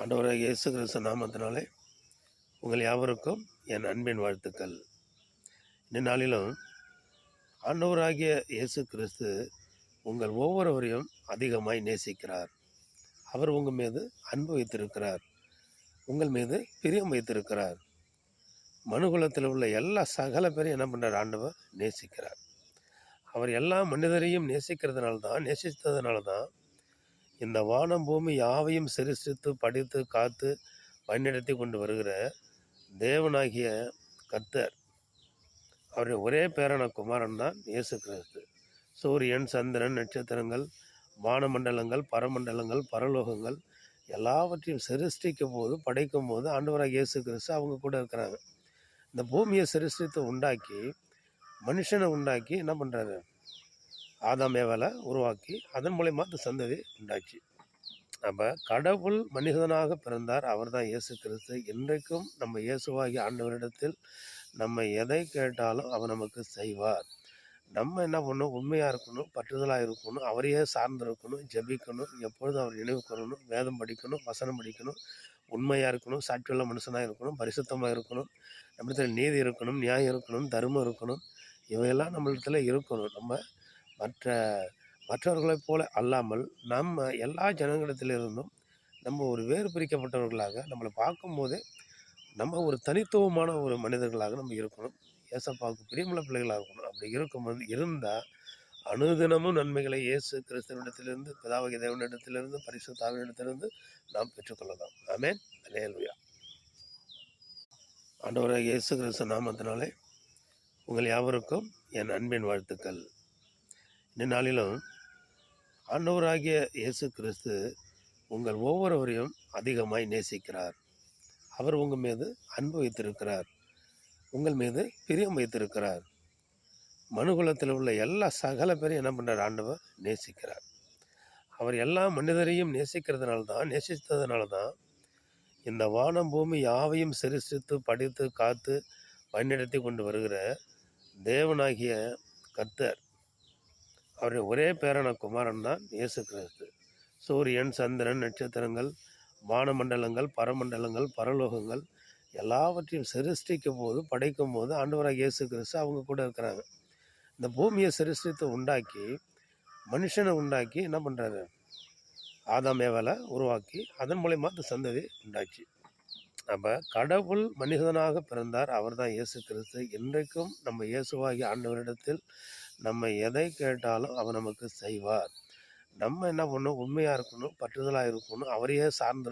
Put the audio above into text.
ஆண்டவராகிய இயேசு கிறிஸ்து நாமத்தினாலே உங்கள் யாவருக்கும் என் அன்பின் வாழ்த்துக்கள். இந்த நாளிலும் ஆண்டவராகிய இயேசு கிறிஸ்து உங்கள் ஒவ்வொருவரையும் அதிகமாய் நேசிக்கிறார். அவர் உங்கள் மீது அன்பு வைத்திருக்கிறார், உங்கள் மீது பிரியம் வைத்திருக்கிறார். மனுகுலத்தில் உள்ள எல்லா சகல பேரையும் என்ன பண்ணுறார்? ஆண்டவர் நேசிக்கிறார். அவர் எல்லா மனிதரையும் நேசித்ததுனால தான் இந்த வானம் பூமி யாவையும் சிருஷ்டித்து படித்து காத்து வழிநடத்தி கொண்டு வருகிற தேவனாகிய கர்த்தர், அவருடைய ஒரே பேரான குமாரன் தான் இயேசு கிறிஸ்து. சூரியன், சந்திரன், நட்சத்திரங்கள், வானமண்டலங்கள், பரமண்டலங்கள், பரலோகங்கள் எல்லாவற்றையும் சிருஷ்டிக்கும் போது படைக்கும் போது ஆண்டவராக இயேசு கிறிஸ்து அவங்க கூட இருக்கிறாங்க. இந்த பூமியை சிருஷ்டித்து உண்டாக்கி மனுஷனை உண்டாக்கி என்ன பண்ணுறாரு? ஆதாம் ஏவாளை உருவாக்கி அதன் மூலயமா அந்த சந்ததி உண்டாச்சு. அப்போ கடவுள் மனிதனாக பிறந்தார், அவர் தான் இயேசு கிறிஸ்து. இன்றைக்கும் நம்ம இயேசுவாகிய ஆண்டவரிடத்தில் நம்ம எதை கேட்டாலும் அவர் நமக்கு செய்வார். நம்ம என்ன பண்ணணும்? உண்மையாக இருக்கணும், பற்றுதலாக இருக்கணும், அவரையே சார்ந்து இருக்கணும், ஜெபிக்கணும், எப்பொழுதும் அவர் நினைவு கூறணும், வேதம் படிக்கணும், வசனம் படிக்கணும், உண்மையாக இருக்கணும், சாட்சியுள்ள மனுஷனாக இருக்கணும், பரிசுத்தமாக இருக்கணும், நம்மிடத்தில் நீதி இருக்கணும், நியாயம் இருக்கணும், தர்மம் இருக்கணும். இவையெல்லாம் நம்மளிடத்தில் இருக்கணும். நம்ம மற்றவர்களைப் போல அல்லாமல் நம்ம எல்லா ஜனங்களிடத்திலிருந்தும் நம்ம ஒரு வேறு பிரிக்கப்பட்டவர்களாக நம்மளை பார்க்கும்போதே நம்ம ஒரு தனித்துவமான ஒரு மனிதர்களாக நம்ம இருக்கணும். ஏசப்பாவுக்கு பிரியமுள்ள பிள்ளைகளாக இருக்கணும். அப்படி இருந்தால் அனுதினமும் நன்மைகளை இயேசு கிறிஸ்துவனிடத்திலிருந்து, பிதாவாகிய தேவனிடத்திலிருந்து, பரிசுத்த ஆவியினிடத்திலிருந்து நாம் பெற்றுக்கொள்ளலாம். ஆமென். அல்லேலூயா. ஆண்டவராகிய இயேசு கிறிஸ்து நாமத்தினாலே உங்கள் யாவருக்கும் என் அன்பின் வாழ்த்துக்கள். இந்த நாளிலும் ஆண்டவராகிய இயேசு கிறிஸ்து உங்கள் ஒவ்வொருவரையும் அதிகமாய் நேசிக்கிறார். அவர் உங்கள் மீது அன்பு வைத்திருக்கிறார், உங்கள் மீது பிரியம் வைத்திருக்கிறார். மனுகுலத்தில் உள்ள எல்லா சகல பேரையும் என்ன பண்ணுறார்? ஆண்டவர் நேசிக்கிறார். அவர் எல்லா மனிதரையும் நேசித்ததுனால தான் இந்த வானம் பூமி யாவையும் சிருஷ்டித்து படித்து காத்து வழிநடத்தி கொண்டு வருகிற தேவனாகிய கர்த்தர், அவருடைய ஒரே பேரான குமாரன் தான் இயேசு கிறிஸ்து. சூரியன், சந்திரன், நட்சத்திரங்கள், வானமண்டலங்கள், பரமண்டலங்கள், பரலோகங்கள் எல்லாவற்றையும் சிருஷ்டிக்கும் போது படைக்கும் போது ஆண்டவராக இயேசு கிறிஸ்து அவங்க கூட இருக்கிறாங்க. இந்த பூமியை சிருஷ்டித்து உண்டாக்கி மனுஷனை உண்டாக்கி என்ன பண்ணுறாரு? ஆதாம் ஏவாளை உருவாக்கி அதன் மூலயமா அந்த சந்ததி உண்டாச்சு. அப்போ கடவுள் மனிதனாக பிறந்தார், அவர் தான் இயேசு கிறிஸ்து. இன்றைக்கும் நம்ம இயேசுவாகிய ஆண்டவரிடத்தில் நம்ம எதை கேட்டாலும் அவர் நமக்கு செய்வார். நம்ம என்ன பண்ணணும்? உண்மையாக இருக்கணும், பற்றுதலாக இருக்கணும், அவரையே சார்ந்து